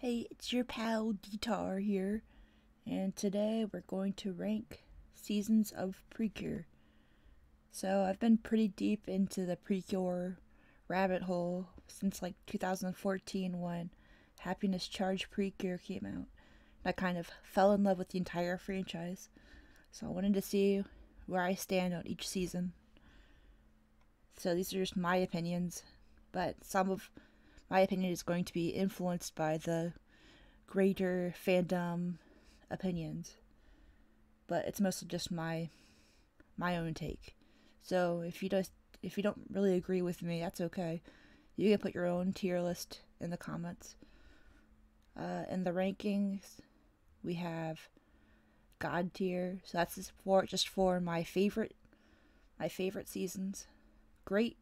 Hey, it's your pal Guitar here, and today we're going to rank seasons of Precure. So I've been pretty deep into the Precure rabbit hole since like 2014 when Happiness Charge Precure came out. I kind of fell in love with the entire franchise, so I wanted to see where I stand on each season. So these are just my opinions, but some of my opinion is going to be influenced by the greater fandom opinions, but it's mostly just my own take. So if you don't really agree with me, that's okay. You can put your own tier list in the comments. In the rankings, we have God tier. So that's just for my favorite seasons. Great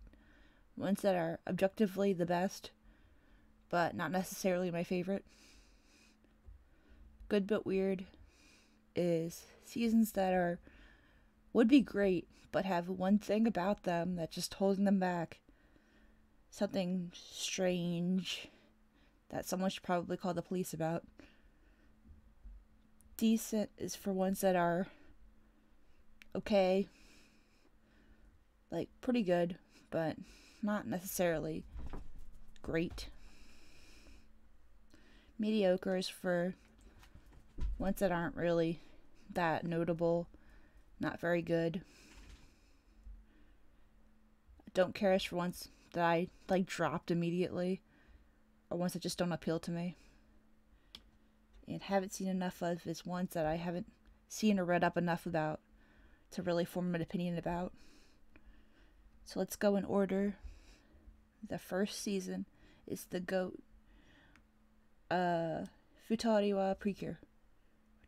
ones that are objectively the best, but not necessarily my favorite. Good but weird is seasons that would be great but have one thing about them that's just holding them back. Something strange that someone should probably call the police about. Decent is for ones that are okay, like pretty good, but not necessarily great. Mediocre is for ones that aren't really that notable, not very good. Don't care is for ones that I like dropped immediately, or ones that just don't appeal to me. And haven't seen enough of is ones that I haven't seen or read up enough about to really form an opinion about. So let's go in order. The first season is the GOAT. Futari wa Precure.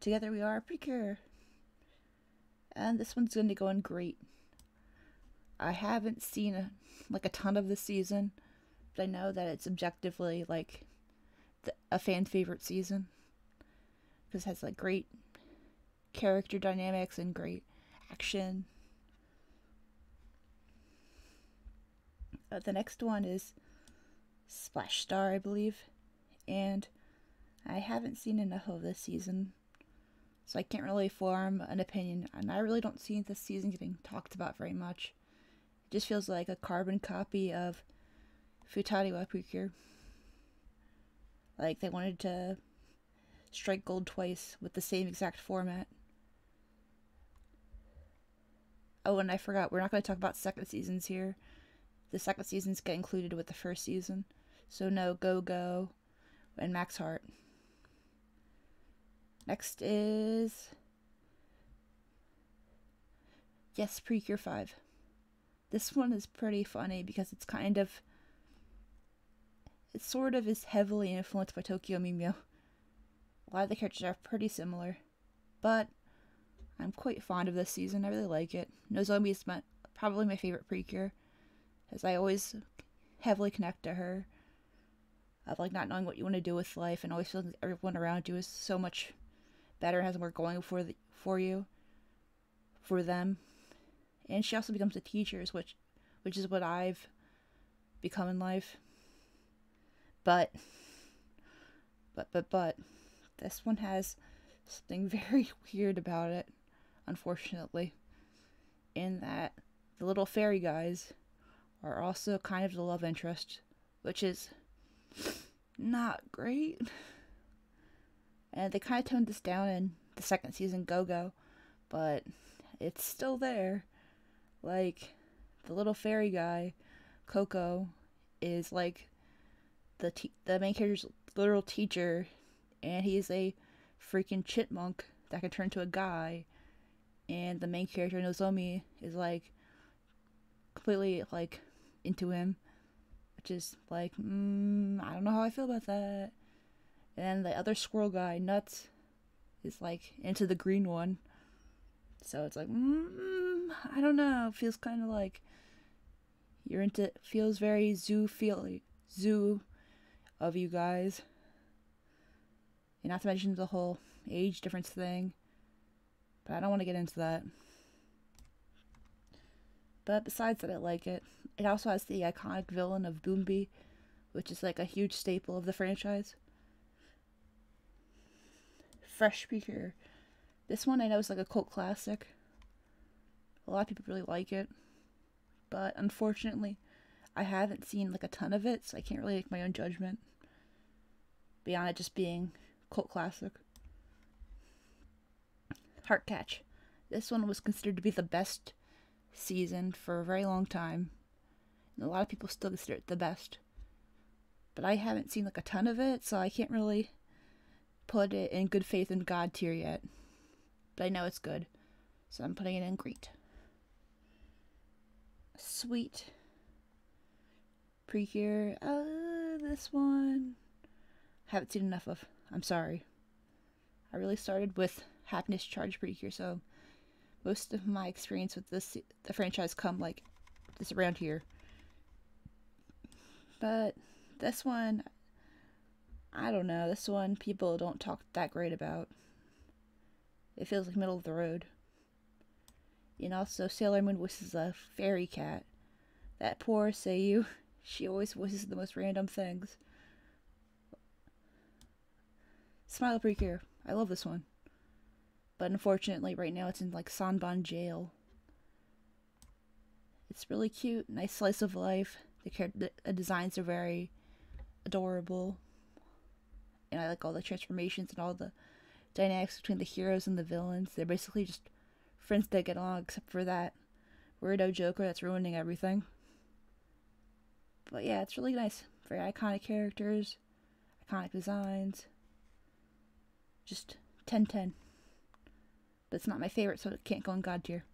Together we are Precure. And this one's going to go in great. I haven't seen a ton of this season, but I know that it's objectively like a fan favorite season because it has like great character dynamics and great action. The next one is Splash Star, I believe, and I haven't seen enough of this season, so I can't really form an opinion, and I really don't see this season getting talked about very much. It just feels like a carbon copy of Futari wa Precure. Like they wanted to strike gold twice with the same exact format. Oh, and I forgot, we're not going to talk about second seasons here. The second seasons get included with the first season. So no Go Go and Max Heart. Next is Yes, Precure 5. This one is pretty funny because it sort of is heavily influenced by Tokyo Mimyo. A lot of the characters are pretty similar, but I'm quite fond of this season. I really like it. Nozomi is probably my favorite Precure, as I always heavily connect to her. Of like not knowing what you want to do with life and always feeling like everyone around you is so much better and has more going for you, for them. And she also becomes a teacher, which is what I've become in life. But this one has something very weird about it, unfortunately, in that the little fairy guys are also kind of the love interest, which is not great. And they kind of toned this down in the second season Go Go, but it's still there. Like, the little fairy guy, Coco, is like the main character's literal teacher, and he's a freaking chipmunk that can turn to a guy. And the main character, Nozomi, is like completely like into him, which is like, I don't know how I feel about that. And the other squirrel guy, Nuts, is like into the green one. So it's like, I don't know. It feels kind of like you're into. Feels very zoo of you guys. And not to mention the whole age difference thing. But I don't want to get into that. But besides that, I like it. It also has the iconic villain of Boombi, which is like a huge staple of the franchise. Fresh Precure. This one I know is like a cult classic. A lot of people really like it. But unfortunately, I haven't seen like a ton of it, so I can't really make my own judgment beyond it just being cult classic. Heartcatch. This one was considered to be the best season for a very long time. And a lot of people still consider it the best. But I haven't seen like a ton of it, so I can't really put it in good faith in God tier yet. But I know it's good, so I'm putting it in great. Sweet. Precure. This one I haven't seen enough of. I'm sorry. I really started with Happiness Charge Precure, so most of my experience with the franchise come like this around here. But this one, I don't know. This one people don't talk that great about. It feels like middle of the road. And also, Sailor Moon voices a fairy cat. That poor Seiyu, she always voices the most random things. Smile Precure. I love this one. But unfortunately, right now it's in like Sanban jail. It's really cute. Nice slice of life. The designs are very adorable. And I like all the transformations and all the dynamics between the heroes and the villains. They're basically just friends that get along, except for that weirdo Joker that's ruining everything. But yeah, it's really nice. Very iconic characters, iconic designs. Just 10/10. But it's not my favorite, so it can't go in God tier.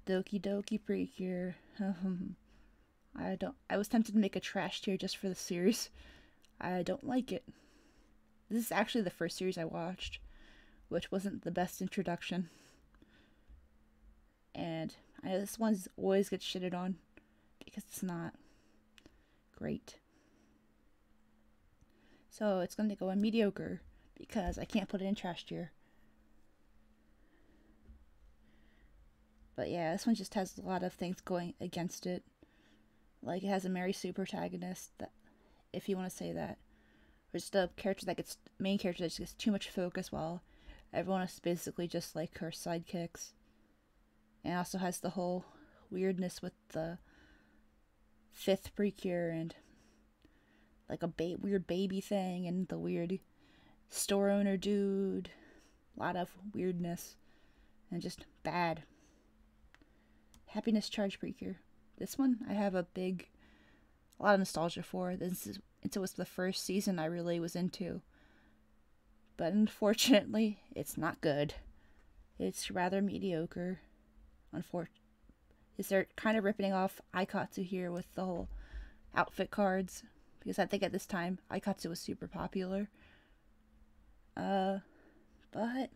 Doki Doki Precure. I was tempted to make a trash tier just for the series. I don't like it. This is actually the first series I watched, which wasn't the best introduction. And I know this one always gets shitted on because it's not great. So it's going to go in mediocre because I can't put it in trash tier. But yeah, this one just has a lot of things going against it. Like, it has a Mary Sue protagonist, that, if you want to say that. Or just a character that gets, main character that just gets too much focus while everyone is basically just like her sidekicks. And also has the whole weirdness with the 5th Precure and like a weird baby thing and the weird store owner dude. A lot of weirdness and just bad. Happiness Charge Precure. This one I have a lot of nostalgia for. It was the first season I really was into. But unfortunately, it's not good. It's rather mediocre. They're kind of ripping off Aikatsu here with the whole outfit cards. Because I think at this time, Aikatsu was super popular. But I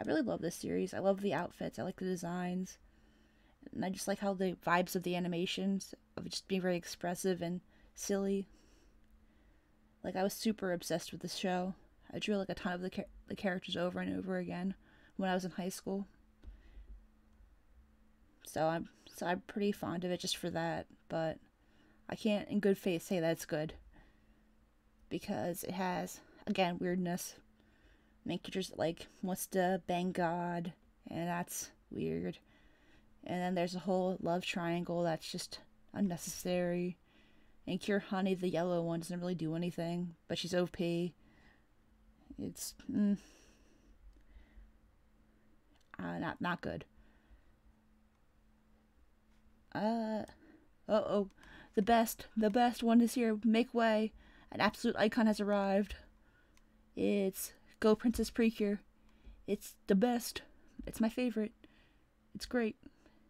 really love this series. I love the outfits. I like the designs. And I just like how the vibes of the animations of just being very expressive and silly. Like, I was super obsessed with this show. I drew like a ton of the characters over and over again when I was in high school. So I'm pretty fond of it just for that, but I can't in good faith say that it's good. Because it has, again, weirdness. Main characters like wants to bang God, and that's weird. And then there's a whole love triangle that's just unnecessary. And Cure Honey, the yellow one, doesn't really do anything, but she's OP. It's not good. The best one is here. Make way. An absolute icon has arrived. It's Go Princess Precure. It's the best. It's my favorite. It's great.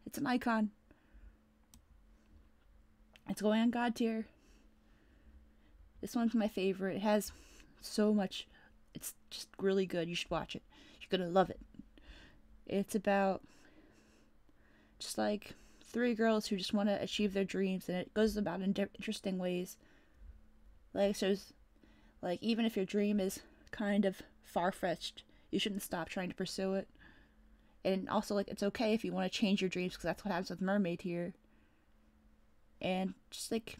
It's an icon. It's going on God tier. This one's my favorite. It has so much. It's just really good. You should watch it. You're gonna love it. It's about just like 3 girls who just want to achieve their dreams, and it goes about in interesting ways. Like, so, like, even if your dream is kind of far-fetched, you shouldn't stop trying to pursue it. And also, like, it's okay if you want to change your dreams, because that's what happens with Mermaid here. And just, like,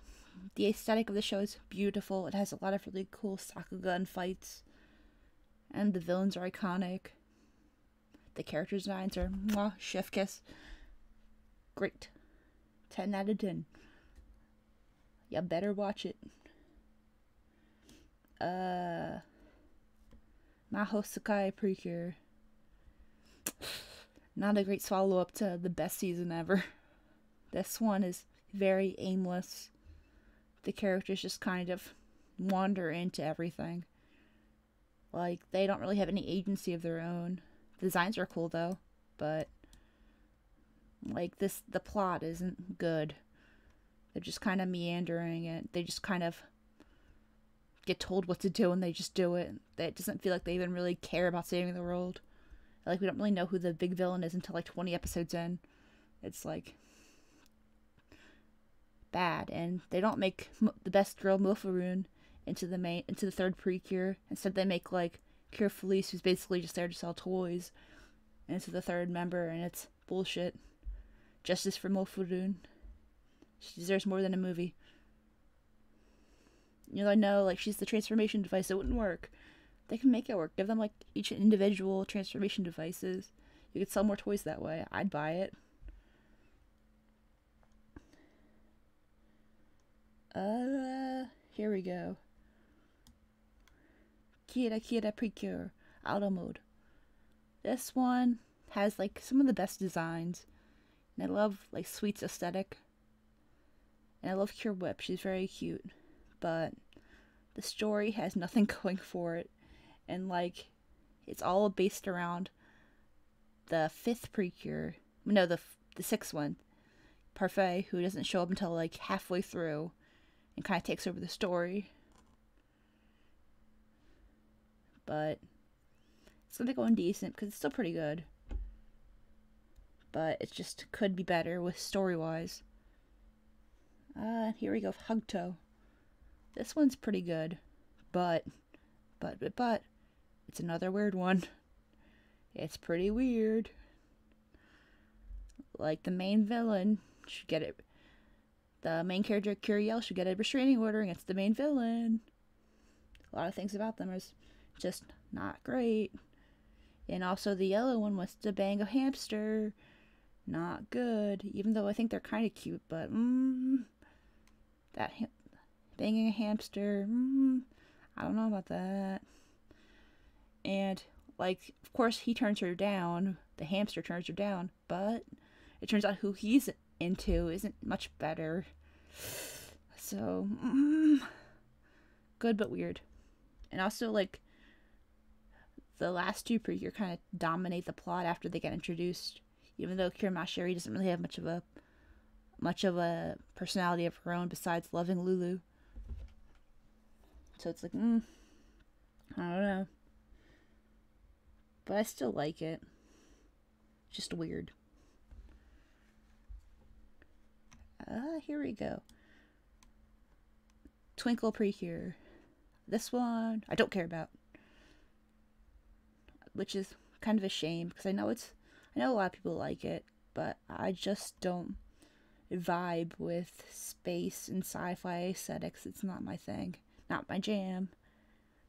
The aesthetic of the show is beautiful. It has a lot of really cool Sakugan fights, and the villains are iconic. The character designs are mwah, chef kiss. Great. 10 out of 10. You better watch it. Maho Sakai Precure. Not a great follow up to the best season ever. This one is very aimless. The characters just kind of wander into everything. Like, they don't really have any agency of their own. The designs are cool though, but like the plot isn't good. They're just kind of meandering it. They just kind of get told what to do and they just do it. It doesn't feel like they even really care about saving the world. Like, we don't really know who the big villain is until like 20 episodes in. It's like bad, and they don't make the best girl Mofaroon into the third Precure. Instead, they make like Cure Felice, who's basically just there to sell toys, into the third member, and it's bullshit. Justice for Mofaroon. She deserves more than a movie. You know, I know, like, she's the transformation device. It wouldn't work. They can make it work. Give them, like, each individual transformation devices. You could sell more toys that way. I'd buy it. Here we go. Kira Precure. Auto mode. This one has, like, some of the best designs. And I love, like, Sweet's aesthetic. And I love Cure Whip. She's very cute. But the story has nothing going for it. And, like, it's all based around the fifth Precure. No, the sixth one. Parfait, who doesn't show up until, like, halfway through. And kind of takes over the story. But it's gonna go indecent because it's still pretty good. But it just could be better with story-wise. Here we go, Hugto. This one's pretty good. But, it's another weird one. It's pretty weird. Like, the main villain should get it. The main character, Curiel, should get a restraining order against the main villain. A lot of things about them is just not great. And also the yellow one wants to bang a hamster. Not good. Even though I think they're kind of cute, but banging a hamster, I don't know about that. And, like, of course he turns her down. The hamster turns her down, but it turns out who he's into isn't much better. So, good but weird. And also, like, the last two Precure kind of dominate the plot after they get introduced. Even though Kira Mashiri doesn't really have much of a personality of her own besides loving Lulu. So it's like, I don't know. But I still like it. Just weird. Here we go. Twinkle Precure. This one I don't care about. Which is kind of a shame because I know a lot of people like it, but I just don't vibe with space and sci-fi aesthetics. It's not my thing. Not my jam.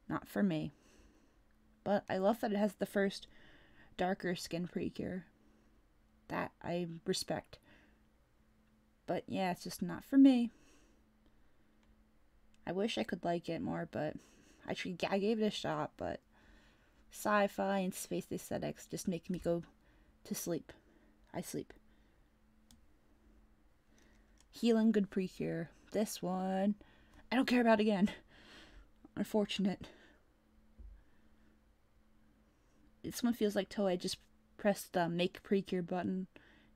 Not for me. But I love that it has the first darker skin Precure. That I respect. But yeah, it's just not for me. I wish I could like it more, but I gave it a shot, but sci-fi and space aesthetics just make me go to sleep. I sleep. Healing Good Precure. This one I don't care about again. Unfortunate. This one feels like Toei just pressed the make Precure button.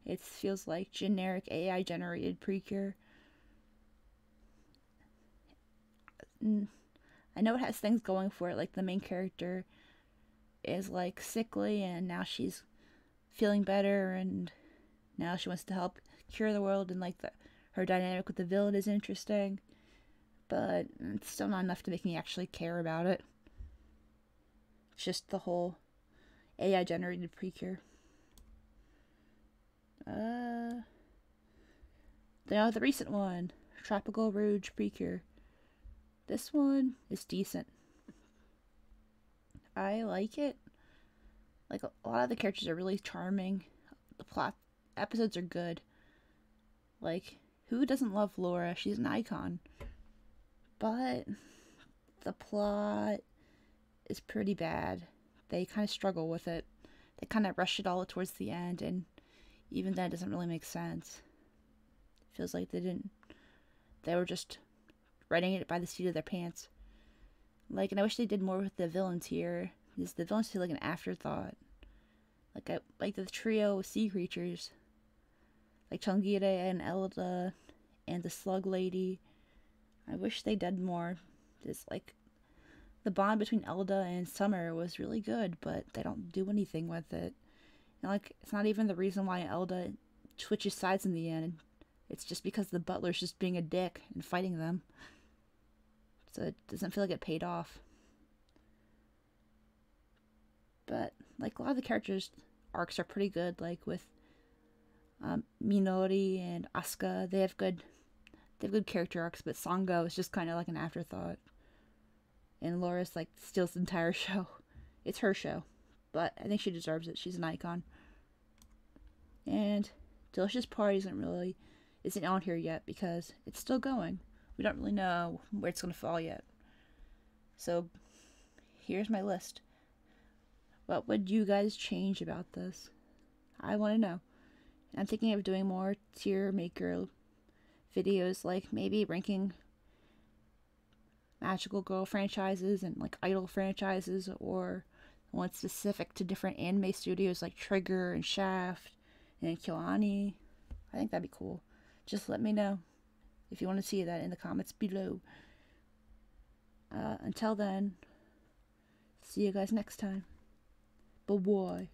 It feels like generic AI generated Precure. I know it has things going for it, like the main character is like sickly and now she's feeling better and now she wants to help cure the world, and like her dynamic with the villain is interesting, but it's still not enough to make me actually care about it. It's just the whole AI generated Precure. The recent one, Tropical Rouge Precure. This one is decent. I like it. Like, a lot of the characters are really charming. The plot episodes are good. Like, who doesn't love Laura? She's an icon. But the plot is pretty bad. They kind of struggle with it. They kind of rush it all towards the end, and even that doesn't really make sense. It feels like they were just writing it by the seat of their pants. Like, and I wish they did more with the villains here, because the villains feel like an afterthought. Like the trio of sea creatures, like Chungire and Elda and the Slug Lady. I wish they did more. Just like the bond between Elda and Summer was really good, but they don't do anything with it. And like, it's not even the reason why Elda switches sides in the end. It's just because the butler's just being a dick and fighting them. So it doesn't feel like it paid off. But like, a lot of the characters' arcs are pretty good. Like with Minori and Asuka, they have good character arcs. But Sango is just kind of like an afterthought. And Laura's like steals the entire show. It's her show, but I think she deserves it. She's an icon. And Delicious Party isn't on here yet because it's still going. We don't really know where it's gonna fall yet. So here's my list. What would you guys change about this? I want to know. I'm thinking of doing more tier maker videos, like maybe ranking Magical Girl franchises and like Idol franchises, or one specific to different anime studios like Trigger and Shaft and KyoAni. I think that'd be cool. Just let me know if you want to see that in the comments below. Until then, see you guys next time. Bye-bye.